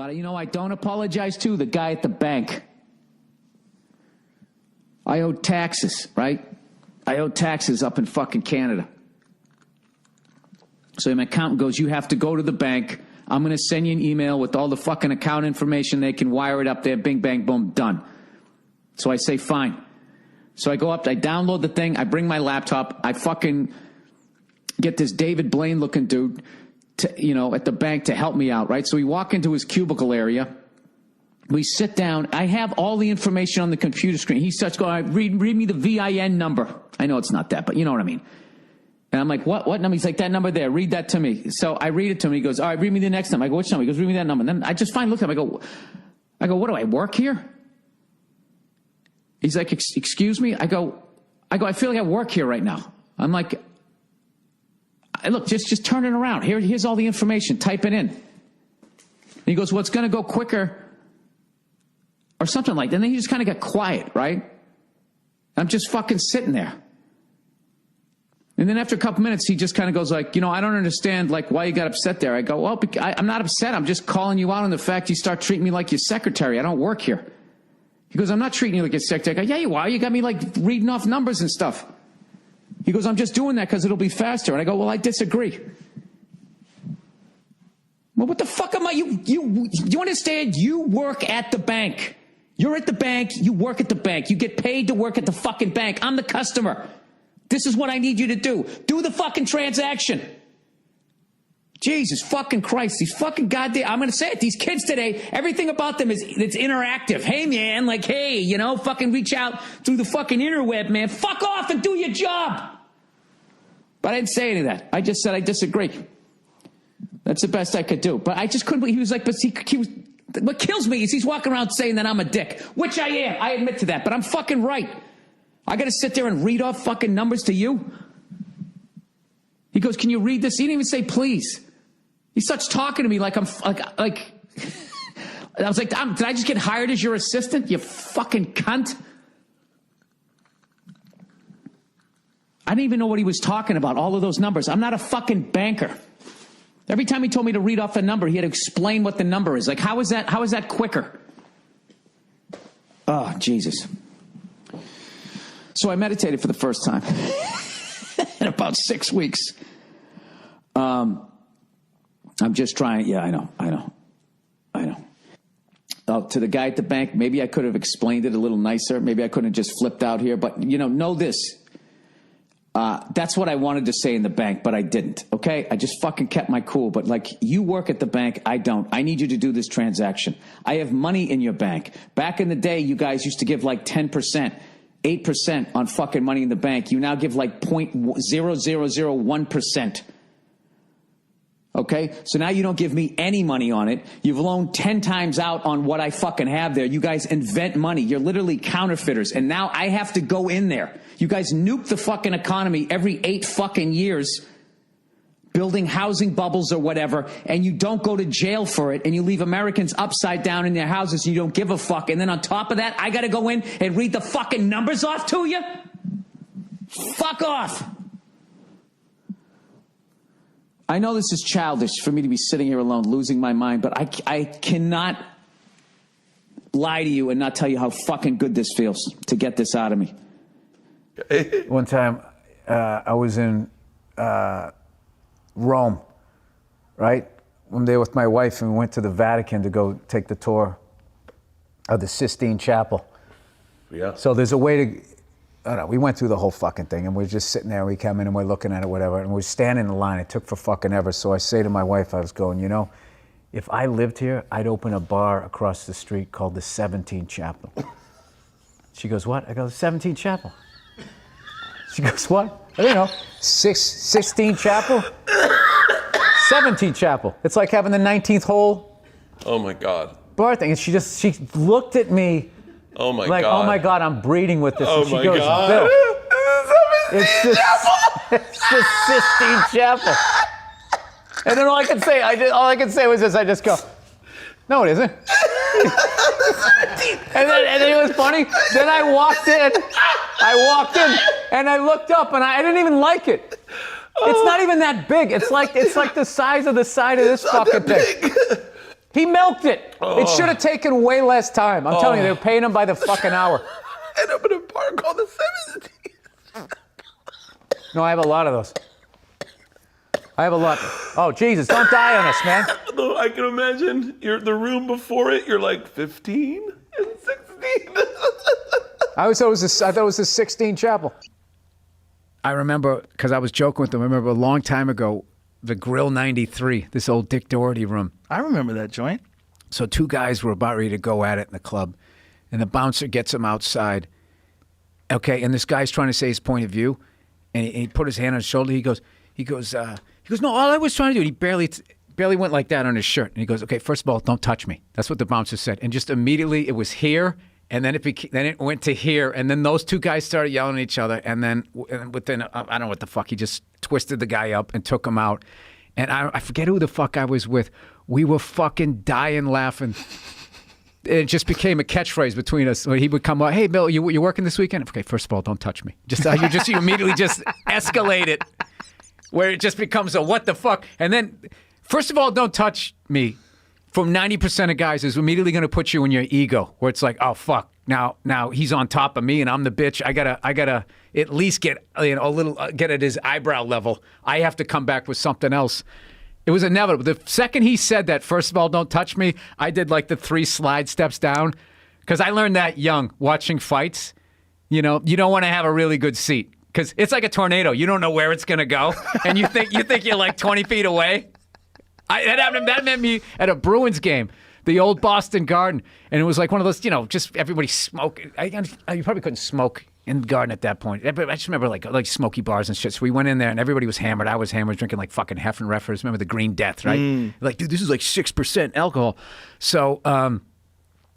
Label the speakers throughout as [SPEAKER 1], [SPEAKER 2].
[SPEAKER 1] But, I don't apologize to the guy at the bank. I owe taxes, right? I owe taxes up in fucking Canada. So my accountant goes, you have to go to the bank. I'm going to send you an email with all the fucking account information. They can wire it up there. Bing, bang, boom, done. So I say, fine. So I go up, I download the thing. I bring my laptop. I fucking get this David Blaine looking dude at the bank to help me out, right? So we walk into his cubicle area. We sit down. I have all the information on the computer screen. He starts going, read me the VIN number. I know it's not that, but you know what I mean. And I'm like, what number? He's like, that number there. Read that to me. So I read it to him. He goes, all right, read me the next number. I go, which number? He goes, read me that number. And then I just finally look at him. I go, what do I work here? He's like, excuse me? I go, I feel like I work here right now. I'm like, look, just turn it around. Here's all the information. Type it in. And he goes, well, it's going to go quicker. Or something like that. And then he just kind of got quiet, right? I'm just fucking sitting there. And then after a couple minutes, he just kind of goes like, I don't understand, like, why you got upset there. I go, well, I'm not upset. I'm just calling you out on the fact you start treating me like your secretary. I don't work here. He goes, I'm not treating you like your secretary. I go, yeah, you are. You got me, like, reading off numbers and stuff. He goes, I'm just doing that because it'll be faster. And I go, well, I disagree. Well, what the fuck am I? You understand? You work at the bank. You're at the bank. You work at the bank. You get paid to work at the fucking bank. I'm the customer. This is what I need you to do. Do the fucking transaction. Jesus fucking Christ. These fucking goddamn, I'm going to say it. These kids today, everything about them it's interactive. Hey, man, like, hey, fucking reach out through the fucking interweb, man. Fuck off and do your job. But I didn't say any of that. I just said I disagree. That's the best I could do. But I just couldn't believe he was like, but he was. What kills me is he's walking around saying that I'm a dick, which I am. I admit to that, but I'm fucking right. I got to sit there and read off fucking numbers to you. He goes, can you read this? He didn't even say please. He starts talking to me like I'm like. I was like, did I just get hired as your assistant? You fucking cunt. I didn't even know what he was talking about. All of those numbers. I'm not a fucking banker. Every time he told me to read off a number, he had to explain what the number is. Like, how is that quicker? Oh, Jesus. So I meditated for the first time in about 6 weeks. I'm just trying. Yeah, I know. To the guy at the bank, maybe I could have explained it a little nicer. Maybe I couldn't have just flipped out here. But, know this. That's what I wanted to say in the bank, but I didn't, okay? I just fucking kept my cool. But, like, you work at the bank, I don't. I need you to do this transaction. I have money in your bank. Back in the day, you guys used to give, like, 10%, 8% on fucking money in the bank. You now give, like, 0.0001%. Okay? So now you don't give me any money on it. You've loaned 10 times out on what I fucking have there. You guys invent money. You're literally counterfeiters. And now I have to go in there. You guys nuke the fucking economy every 8 fucking years, building housing bubbles or whatever, and you don't go to jail for it, and you leave Americans upside down in their houses, and you don't give a fuck. And then on top of that, I got to go in and read the fucking numbers off to you? Fuck off. I know this is childish for me to be sitting here alone, losing my mind, but I cannot lie to you and not tell you how fucking good this feels to get this out of me.
[SPEAKER 2] One time, I was in Rome, right? One day with my wife, and we went to the Vatican to go take the tour of the Sistine Chapel.
[SPEAKER 3] Yeah.
[SPEAKER 2] So there's a way to, I don't know, we went through the whole fucking thing, and we're just sitting there, we come in and we're looking at it, whatever, and we're standing in the line. It took for fucking ever. So I say to my wife, I was going, if I lived here, I'd open a bar across the street called the 17 Chapel. She goes, what? I go, the 17 Chapel. She goes, what? I don't know. 16 Chapel? 17 Chapel. It's like having the 19th hole.
[SPEAKER 3] Oh my God.
[SPEAKER 2] Bar thing. And she looked at me.
[SPEAKER 3] Oh my
[SPEAKER 2] like,
[SPEAKER 3] God.
[SPEAKER 2] Oh my God, I'm breeding with this.
[SPEAKER 3] Oh
[SPEAKER 2] and she
[SPEAKER 3] my
[SPEAKER 2] goes,
[SPEAKER 3] God.
[SPEAKER 2] Bill, it's the Sistine Chapel. And then all I could say was this. I just go, no, it isn't. and then it was funny. Then I walked in and I looked up and I didn't even like it. It's not even that big. It's like the size of the side of this fucking thing. He milked it. It should have taken way less time. I'm telling you, they were paying him by the fucking hour.
[SPEAKER 3] And I'm in a bar called the 70s.
[SPEAKER 2] No, I have a lot of those. I have a lot. Oh, Jesus, don't die on us, man.
[SPEAKER 3] Although I can imagine the room before it, you're like 15 and 16.
[SPEAKER 2] I thought it was a 16 chapel. I remember, because I was joking with them, I remember a long time ago, the Grill 93, this old Dick Doherty room.
[SPEAKER 4] I remember that joint.
[SPEAKER 2] So two guys were about ready to go at it in the club, and the bouncer gets them outside. Okay, and this guy's trying to say his point of view, and he put his hand on his shoulder. He goes, no, all I was trying to do, he barely went like that on his shirt. And he goes, okay, first of all, don't touch me. That's what the bouncer said. And just immediately it was here, and then it went to here, and then those two guys started yelling at each other, and then within, I don't know what the fuck, he just twisted the guy up and took him out. And I forget who the fuck I was with. We were fucking dying laughing. It just became a catchphrase between us. When he would come up, hey, Bill, you working this weekend? Okay, first of all, don't touch me. You immediately just escalate it, where it just becomes a what the fuck. And then, first of all, don't touch me. From 90% of guys is immediately going to put you in your ego, where it's like, oh fuck, now he's on top of me and I'm the bitch. I gotta at least get a little get at his eyebrow level. I have to come back with something else. It was inevitable. The second he said that, first of all, don't touch me, I did like the 3 slide steps down, because I learned that young watching fights. You know, you don't want to have a really good seat, because it's like a tornado. You don't know where it's going to go, and you think you're like 20 feet away. That meant me at a Bruins game, the old Boston Garden, and it was like one of those, just everybody smoking. You probably couldn't smoke in the Garden at that point. I just remember like smoky bars and shit. So we went in there and everybody was hammered. I was hammered, drinking like fucking Heffenreffers. Remember the Green Death, right? Like, dude, this is like 6% alcohol. So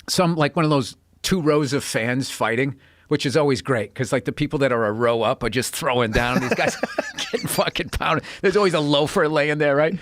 [SPEAKER 2] some like one of those 2 rows of fans fighting, which is always great, because like the people that are a row up are just throwing down. These guys getting fucking pounded. There's always a loafer laying there, right?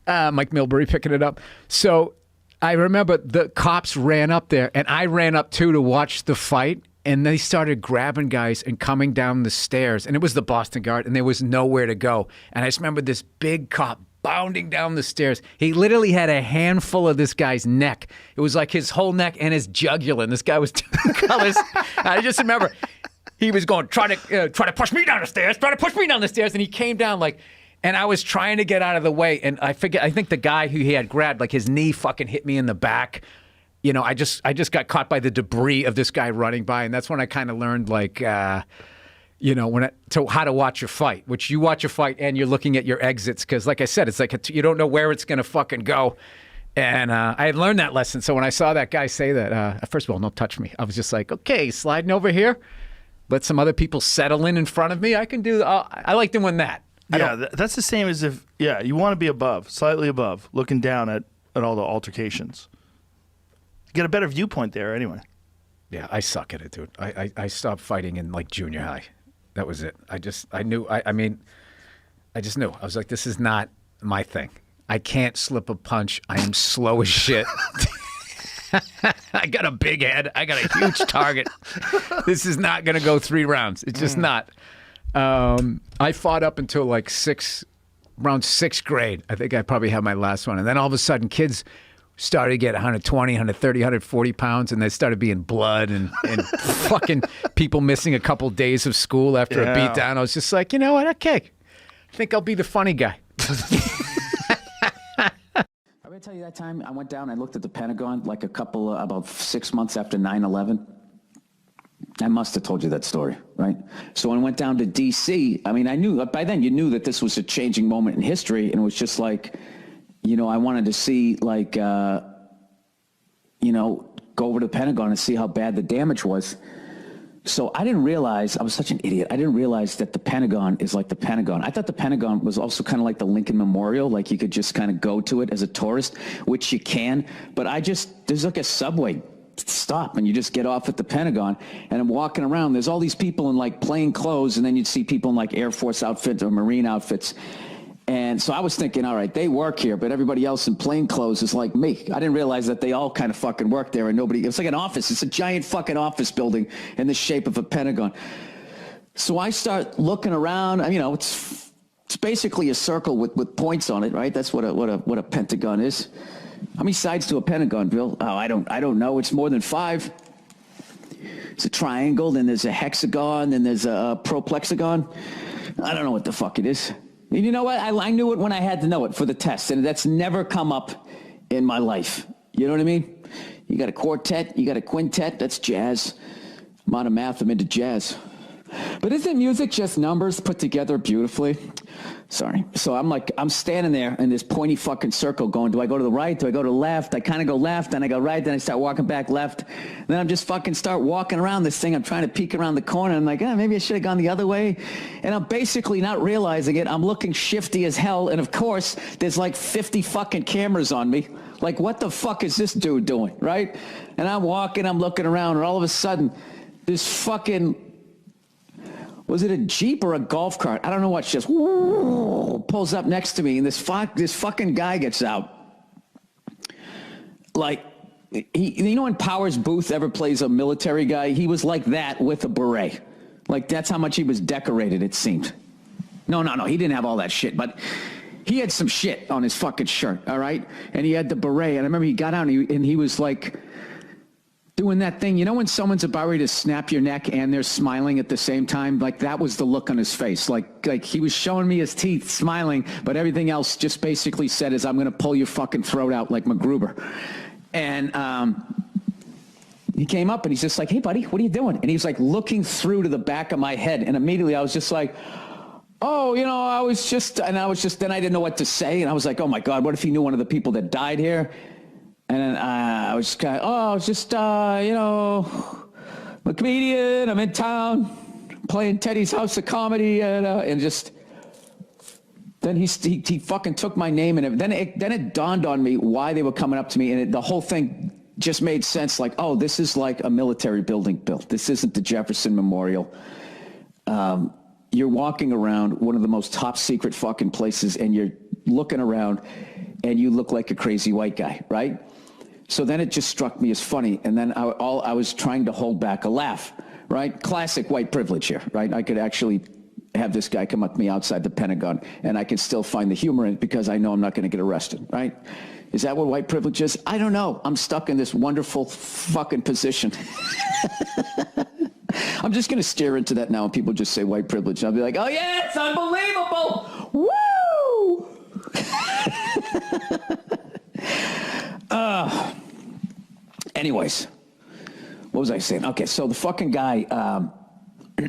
[SPEAKER 2] Mike Milbury picking it up. So I remember the cops ran up there, and I ran up too to watch the fight, and they started grabbing guys and coming down the stairs, and it was the Boston Guard, and there was nowhere to go. And I just remember this big cop bounding down the stairs. He literally had a handful of this guy's neck. It was like his whole neck and his jugular. And this guy was two colors. I just remember he was going, try to push me down the stairs, and he came down like. And I was trying to get out of the way, and I think the guy who he had grabbed, like his knee fucking hit me in the back. I just got caught by the debris of this guy running by, and that's when I kind of learned like, how to watch a fight. Which you watch a fight and you're looking at your exits, because like I said, it's like you don't know where it's gonna fucking go. And I had learned that lesson. So when I saw that guy say that, first of all, don't touch me. I was just like, okay, sliding over here, let some other people settle in front of me. I can do. I like doing that.
[SPEAKER 4] That's the same as if, you want to be above, slightly above, looking down at all the altercations. You get a better viewpoint there anyway.
[SPEAKER 2] Yeah, I suck at it, dude. I stopped fighting in like junior high. That was it. I just knew. I was like, this is not my thing. I can't slip a punch. I am slow as shit. I got a big head. I got a huge target. This is not going to go 3 rounds. It's just not. I fought up until like around 6th grade. I think I probably had my last one. And then all of a sudden kids started to get 120, 130, 140 pounds, and there started being blood and fucking people missing a couple days of school after a beat down. I was just like, you know what? Okay. I think I'll be the funny guy.
[SPEAKER 1] I'm going to tell you that time I went down, I looked at the Pentagon like about 6 months after 9/11. I must have told you that story, right? So when I went down to D.C., I mean, I knew, by then you knew that this was a changing moment in history, and it was just like, I wanted to see, like, go over to the Pentagon and see how bad the damage was. So I didn't realize, I was such an idiot, I didn't realize that the Pentagon is like the Pentagon. I thought the Pentagon was also kind of like the Lincoln Memorial, like you could just kind of go to it as a tourist, which you can, but there's like a subway stop and you just get off at the Pentagon, and I'm walking around, there's all these people in like plain clothes, and then you'd see people in like Air Force outfits or Marine outfits. And so I was thinking, all right, they work here, but everybody else in plain clothes is like me. I didn't realize that they all kind of fucking work there, and it's like an office. It's a giant fucking office building in the shape of a Pentagon. So I start looking around, it's basically a circle with points on it, right? That's what a Pentagon is. How many sides to a pentagon, Bill? Oh, I don't know. It's more than 5. It's a triangle, then there's a hexagon, then there's a proplexagon. I don't know what the fuck it is. And you know what? I knew it when I had to know it for the test, and that's never come up in my life. You know what I mean? You got a quartet, you got a quintet, that's jazz. I'm out of math, I'm into jazz. But isn't music just numbers put together beautifully? Sorry. So I'm standing there in this pointy fucking circle going, do I go to the right? Do I go to the left? I kind of go left, then I go right, then I start walking back left. Then I'm just fucking start walking around this thing. I'm trying to peek around the corner. I'm like, maybe I should have gone the other way. And I'm basically not realizing it. I'm looking shifty as hell. And of course, there's like 50 fucking cameras on me. Like, what the fuck is this dude doing, right? And I'm walking, I'm looking around, and all of a sudden, this fucking... Was it a Jeep or a golf cart? I don't know what. Just pulls up next to me, and this fucking guy gets out. Like, you know when Powers Booth ever plays a military guy? He was like that with a beret. Like, that's how much he was decorated, it seemed. No, he didn't have all that shit, but he had some shit on his fucking shirt, all right? And he had the beret, and I remember he got out, and he was like... doing that thing, you know when someone's about ready to snap your neck and they're smiling at the same time? Like, that was the look on his face. Like he was showing me his teeth, smiling, but everything else just basically said is, I'm going to pull your fucking throat out like MacGruber. And he came up and he's just like, hey, buddy, what are you doing? And he was like looking through to the back of my head. And immediately I was just like, oh, then I didn't know what to say. And I was like, oh my God, what if he knew one of the people that died here? And then I was just kind of, I'm a comedian, I'm in town, playing Teddy's House of Comedy, and just, then he fucking took my name, and then it dawned on me why they were coming up to me, and the whole thing just made sense, like, oh, this is like a military building, Bill. This isn't the Jefferson Memorial. You're walking around one of the most top secret fucking places, and you're looking around, and you look like a crazy white guy, right? So then it just struck me as funny, and then I was trying to hold back a laugh, right? Classic white privilege here, right? I could actually have this guy come up to me outside the Pentagon, and I can still find the humor in it because I know I'm not going to get arrested, right? Is that what white privilege is? I don't know. I'm stuck in this wonderful fucking position. I'm just going to stare into that now, and people just say white privilege. I'll be like, oh yeah, it's unbelievable. Woo! Anyways, what was I saying? Okay, so the fucking guy,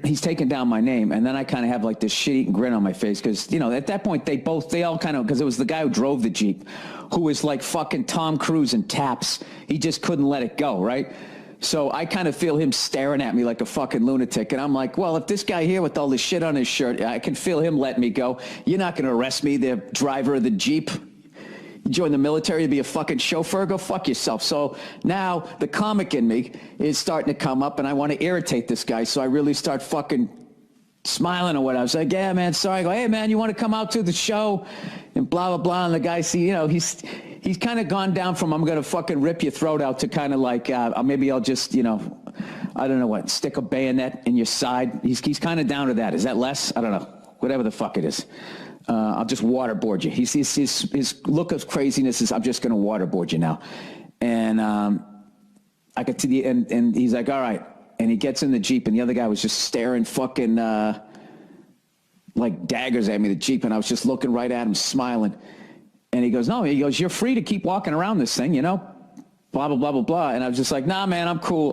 [SPEAKER 1] he's taking down my name, and then I kind of have like this shit-eating grin on my face because, at that point they all kind of, because it was the guy who drove the Jeep, who was like fucking Tom Cruise in Taps. He just couldn't let it go, right? So I kind of feel him staring at me like a fucking lunatic, and I'm like, well, if this guy here with all this shit on his shirt, I can feel him letting me go. You're not going to arrest me, the driver of the Jeep. Join the military to be a fucking chauffeur, go fuck yourself. So now the comic in me is starting to come up, and I want to irritate this guy, so I really start fucking smiling or what. I was like, yeah, man, sorry. I go, hey, man, you want to come out to the show? And blah, blah, blah. And the guy, he's kind of gone down from I'm going to fucking rip your throat out to kind of like, maybe I'll just, I don't know what, stick a bayonet in your side. He's kind of down to that. Is that less? I don't know. Whatever the fuck it is. I'll just waterboard you. His look of craziness is, I'm just going to waterboard you now. And I get to the end, and he's like, all right. And he gets in the Jeep, and the other guy was just staring fucking like daggers at me, the Jeep, and I was just looking right at him, smiling. And he goes, you're free to keep walking around this thing, blah, blah, blah, blah, blah. And I was just like, nah, man, I'm cool.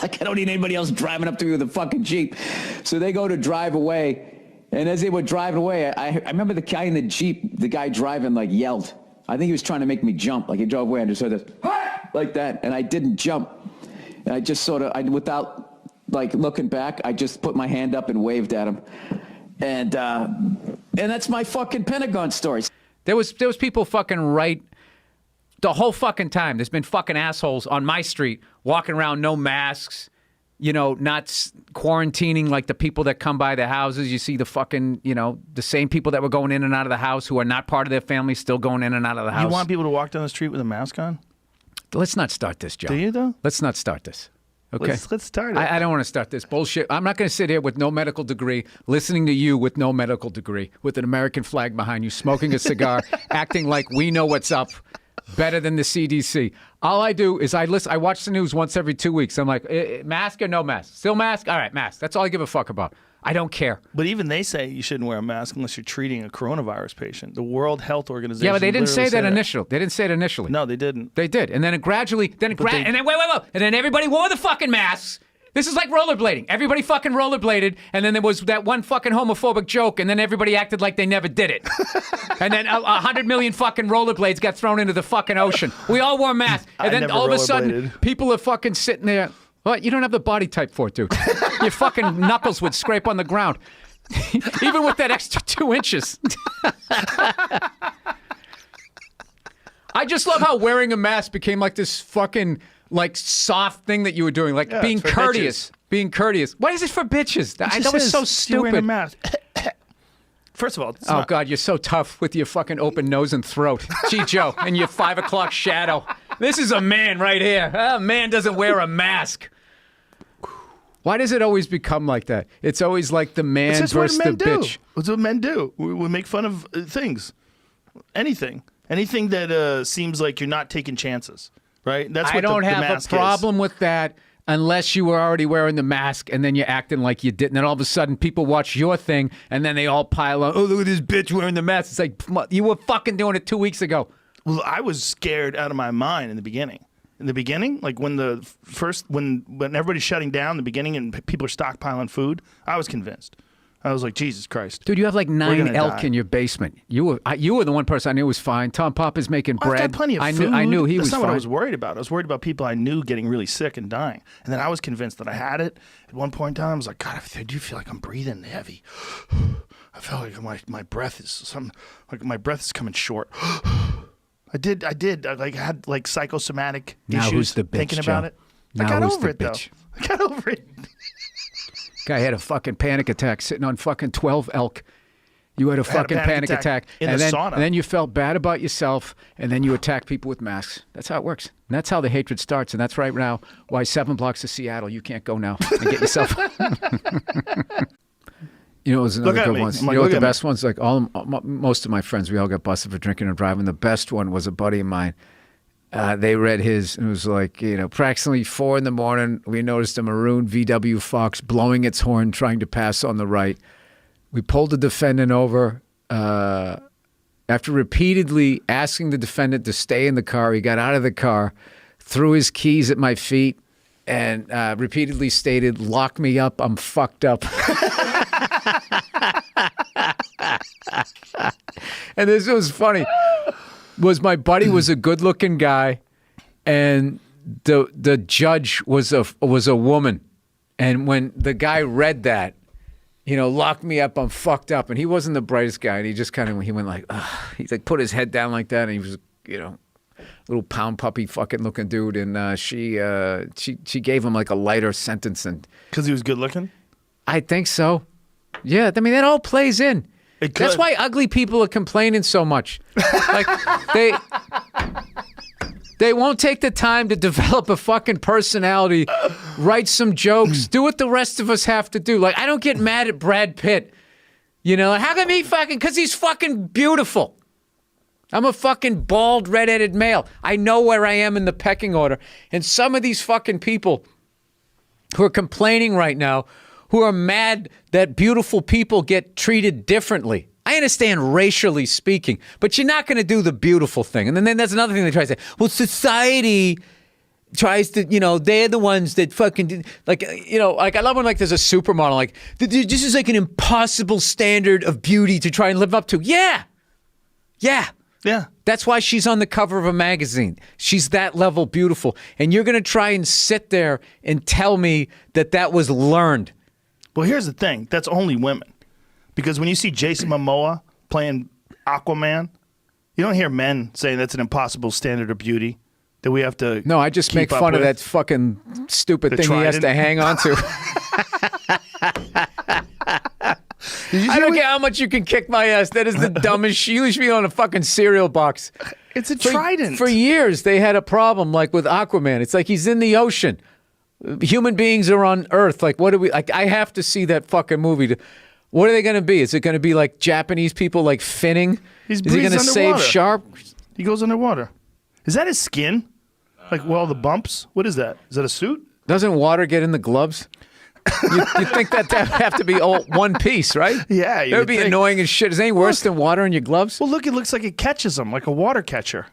[SPEAKER 1] Like, I don't need anybody else driving up to me with a fucking Jeep. So they go to drive away. And as they were driving away, I remember the guy in the Jeep, the guy driving, like, yelled. I think he was trying to make me jump. Like, he drove away and just heard this, like that. And I didn't jump. And I just without, like, looking back, I just put my hand up and waved at him. And that's my fucking Pentagon story.
[SPEAKER 2] There was people fucking right the whole fucking time. There's been fucking assholes on my street walking around, no masks, not quarantining like the people that come by the houses. You see the fucking, the same people that were going in and out of the house who are not part of their family still going in and out of the house.
[SPEAKER 4] You want people to walk down the street with a mask on?
[SPEAKER 2] Let's not start this, Joe.
[SPEAKER 4] Do you, though?
[SPEAKER 2] Let's not start this. Okay?
[SPEAKER 4] Let's start it.
[SPEAKER 2] I don't want to start this bullshit. I'm not going to sit here with no medical degree, listening to you with no medical degree, with an American flag behind you, smoking a cigar, acting like we know what's up. better than the CDC. All I do is I watch the news once every 2 weeks. I'm like, mask or no mask? Still mask? All right, mask. That's all I give a fuck about. I don't care.
[SPEAKER 4] But even they say you shouldn't wear a mask unless you're treating a coronavirus patient. The World Health Organization.
[SPEAKER 2] Yeah, but they didn't say that
[SPEAKER 4] literally
[SPEAKER 2] initially. They didn't say it initially.
[SPEAKER 4] No, they didn't.
[SPEAKER 2] They did, and then it gradually, and then wait, and then everybody wore the fucking masks. This is like rollerblading. Everybody fucking rollerbladed, and then there was that one fucking homophobic joke, and then everybody acted like they never did it. And then 100 million fucking rollerblades got thrown into the fucking ocean. We all wore masks, and then all of a sudden, people are fucking sitting there. Well, you don't have the body type for it, dude. Your fucking knuckles would scrape on the ground. Even with that extra 2 inches. I just love how wearing a mask became like this fucking like soft thing that you were doing, like being courteous.
[SPEAKER 4] Bitches.
[SPEAKER 2] Being courteous. What is it for bitches? That was so stupid.
[SPEAKER 4] Wearing a mask. First of all, it's not.
[SPEAKER 2] God, you're so tough with your fucking open nose and throat. Gee, Joe, and your 5 o'clock shadow. This is a man right here. A man doesn't wear a mask. Why does it always become like that? It's always like the man versus the bitch.
[SPEAKER 4] It's what men do. We make fun of things. Anything that seems like you're not taking chances, right? That's what
[SPEAKER 2] I don't
[SPEAKER 4] the
[SPEAKER 2] have
[SPEAKER 4] mask
[SPEAKER 2] a problem with that unless you were already wearing the mask and then you're acting like you didn't. And all of a sudden people watch your thing and then they all pile on, oh, look at this bitch wearing the mask. It's like, you were fucking doing it 2 weeks ago.
[SPEAKER 4] Well, I was scared out of my mind in the beginning. In the beginning, like when everybody's shutting down in the beginning and people are stockpiling food, I was convinced. I was like, Jesus Christ.
[SPEAKER 2] Dude, you have like 9 elk in your basement. You were the one person I knew was fine. Tom Papa's making bread.
[SPEAKER 4] I've got plenty of food.
[SPEAKER 2] I knew he was fine.
[SPEAKER 4] That's not what I was worried about. I was worried about people I knew getting really sick and dying. And then I was convinced that I had it. At one point in time, I was like, God, I do feel like I'm breathing heavy. I felt like my breath is coming short. I did. I had like psychosomatic
[SPEAKER 2] now
[SPEAKER 4] issues
[SPEAKER 2] who's the bitch,
[SPEAKER 4] thinking about
[SPEAKER 2] Joe?
[SPEAKER 4] it.
[SPEAKER 2] Now
[SPEAKER 4] I got
[SPEAKER 2] who's
[SPEAKER 4] over
[SPEAKER 2] the
[SPEAKER 4] it, though.
[SPEAKER 2] bitch?
[SPEAKER 4] I got over it.
[SPEAKER 2] Guy had a fucking panic attack sitting on fucking 12 elk. You had a fucking panic attack.
[SPEAKER 4] In
[SPEAKER 2] and
[SPEAKER 4] the
[SPEAKER 2] then,
[SPEAKER 4] sauna.
[SPEAKER 2] And then you felt bad about yourself, and then you attack people with masks. That's how it works. And that's how the hatred starts. And that's right now why 7 blocks of Seattle, you can't go now and get yourself. You know, it was another good one. You know what the best ones? Like most of my friends, we all got busted for drinking and driving. The best one was a buddy of mine. They read his, and it was like, approximately 4 a.m, we noticed a maroon VW Fox blowing its horn, trying to pass on the right. We pulled the defendant over. After repeatedly asking the defendant to stay in the car, he got out of the car, threw his keys at my feet, and repeatedly stated, "Lock me up, I'm fucked up." And this was funny. Was my buddy was a good-looking guy, and the judge was a woman. And when the guy read that, lock me up, I'm fucked up, and he wasn't the brightest guy, and he just he went like, ugh. He like put his head down like that, and he was little pound puppy fucking looking dude, and she gave him like a lighter sentence, and
[SPEAKER 4] because he was good looking.
[SPEAKER 2] I think so. Yeah, I mean that all plays in. That's why ugly people are complaining so much. Like they won't take the time to develop a fucking personality, write some jokes, do what the rest of us have to do. Like I don't get mad at Brad Pitt. How come he fucking? Because he's fucking beautiful. I'm a fucking bald, red-headed male. I know where I am in the pecking order. And some of these fucking people who are complaining right now, who are mad that beautiful people get treated differently. I understand racially speaking, but you're not going to do the beautiful thing. And then that's another thing they try to say. Well, society tries to, they're the ones that fucking do, like I love when like there's a supermodel, like this is like an impossible standard of beauty to try and live up to. Yeah. That's why she's on the cover of a magazine. She's that level beautiful. And you're going to try and sit there and tell me that was learned.
[SPEAKER 4] Well, here's the thing. That's only women. Because when you see Jason Momoa playing Aquaman, you don't hear men saying that's an impossible standard of beauty that we have to
[SPEAKER 2] No, I just make fun of that fucking stupid thing he has to hang on to. I don't care how much you can kick my ass. That is the dumbest shit. You should be on a fucking cereal box.
[SPEAKER 4] It's a trident.
[SPEAKER 2] For years, they had a problem like with Aquaman. It's like he's in the ocean. Human beings are on Earth. Like, what do we... Like, I have to see that fucking movie. What are they going to be? Is it going to be like Japanese people like finning? Is he going to save sharks?
[SPEAKER 4] He goes underwater. Is that his skin? Like, well, the bumps? What is that? Is that a suit?
[SPEAKER 2] Doesn't water get in the gloves? You think that would have to be all one piece, right?
[SPEAKER 4] Yeah.
[SPEAKER 2] That would be annoying as shit. Is anything worse than water in your gloves?
[SPEAKER 4] Well, look, it looks like it catches them, like a water catcher.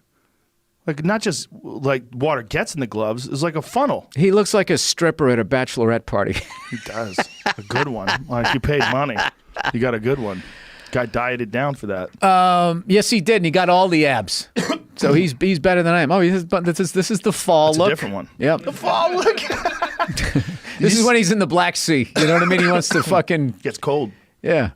[SPEAKER 4] Like, not just like water gets in the gloves. It's like a funnel.
[SPEAKER 2] He looks like a stripper at a bachelorette party.
[SPEAKER 4] He does. A good one. Like, you paid money. You got a good one. Guy dieted down for that.
[SPEAKER 2] Yes, he did, and he got all the abs. So he's better than I am. Oh, this is the fall
[SPEAKER 4] It's
[SPEAKER 2] look.
[SPEAKER 4] a different one.
[SPEAKER 2] Yep.
[SPEAKER 4] The fall look.
[SPEAKER 2] This is when he's in the Black Sea. You know what I mean? He wants to fucking...
[SPEAKER 4] Gets cold.
[SPEAKER 2] Yeah.